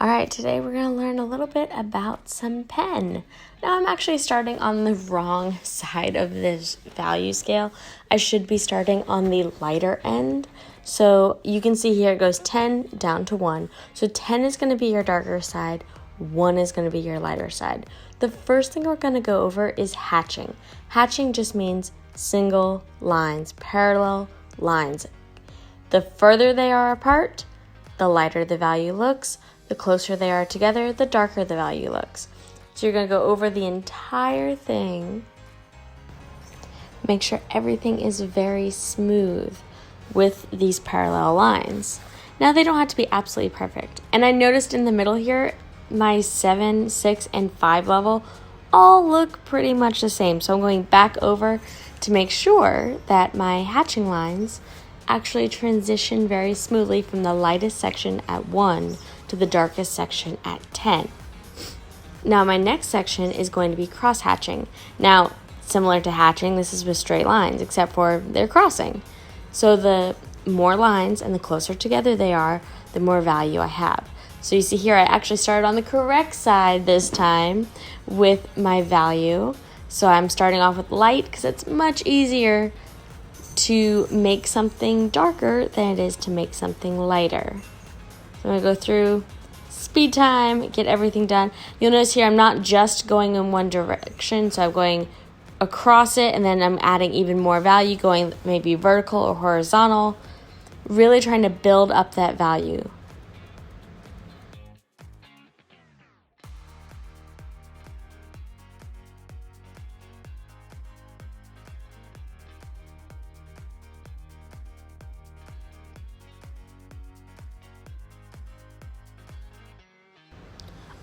Alright, today we're going to learn a little bit about some pen. Now I'm actually starting on the wrong side of this value scale. I should be starting on the lighter end. So you can see here it goes 10 down to 1. So 10 is going to be your darker side, 1 is going to be your lighter side. The first thing we're going to go over is hatching. Hatching just means single lines, parallel lines. The further they are apart, the lighter the value looks. The closer they are together, the darker the value looks. So you're going to go over the entire thing. Make sure everything is very smooth with these parallel lines. Now they don't have to be absolutely perfect. And I noticed in the middle here, my 7, 6, and 5 level all look pretty much the same. So I'm going back over to make sure that my hatching lines actually transition very smoothly from the lightest section at 1 to the darkest section at 10. Now my next section is going to be cross-hatching. Now, similar to hatching, this is with straight lines, except for they're crossing. So the more lines and the closer together they are, the more value I have. So you see here, I actually started on the correct side this time with my value. So I'm starting off with light because it's much easier to make something darker than it is to make something lighter. So I'm going to go through speed time, get everything done. You'll notice here I'm not just going in one direction, so I'm going across it and then I'm adding even more value, going maybe vertical or horizontal, really trying to build up that value.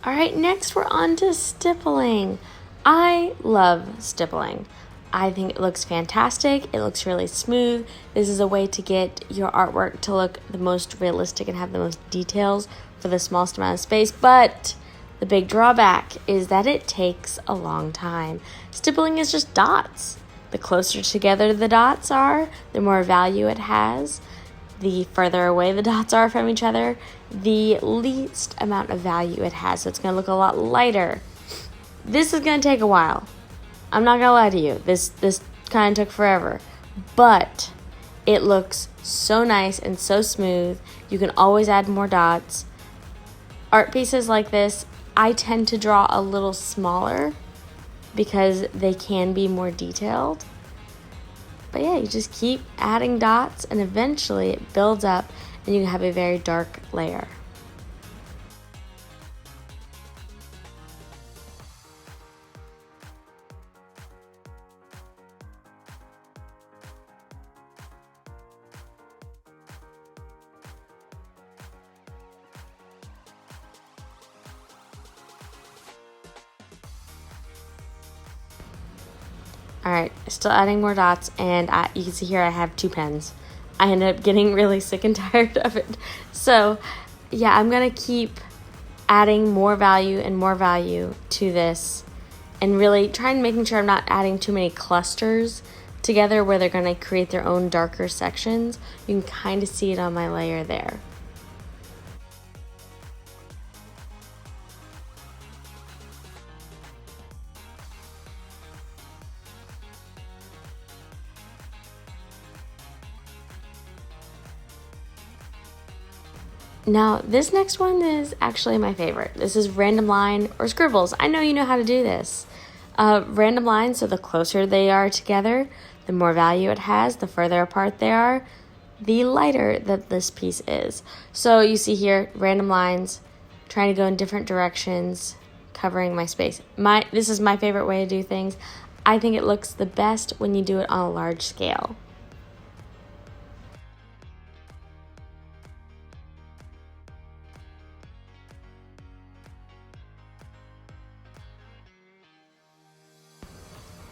All right, next we're on to stippling. I love stippling. I think it looks fantastic. It looks really smooth. This is a way to get your artwork to look the most realistic and have the most details for the smallest amount of space. But the big drawback is that it takes a long time. Stippling is just dots. The closer together the dots are, the more value it has. The further away the dots are from each other, the least amount of value it has. So it's going to look a lot lighter. This is going to take a while. I'm not going to lie to you. This kind of took forever. But it looks so nice and so smooth. You can always add more dots. Art pieces like this, I tend to draw a little smaller because they can be more detailed. But yeah, you just keep adding dots and eventually it builds up and you have a very dark layer. Alright, still adding more dots, and you can see here I have 2 pens. I ended up getting really sick and tired of it. So, yeah, I'm going to keep adding more value and more value to this and really trying making sure I'm not adding too many clusters together where they're going to create their own darker sections. You can kind of see it on my layer there. Now, this next one is actually my favorite. This is random line or scribbles. I know you know how to do this. Random lines, so the closer they are together, the more value it has. The further apart they are, the lighter that this piece is. So you see here, random lines, trying to go in different directions, covering my space. This is my favorite way to do things. I think it looks the best when you do it on a large scale.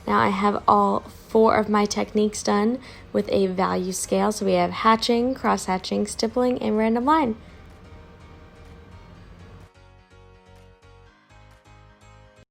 Now I have all 4 of my techniques done with a value scale. So we have hatching, cross-hatching, stippling, and random line.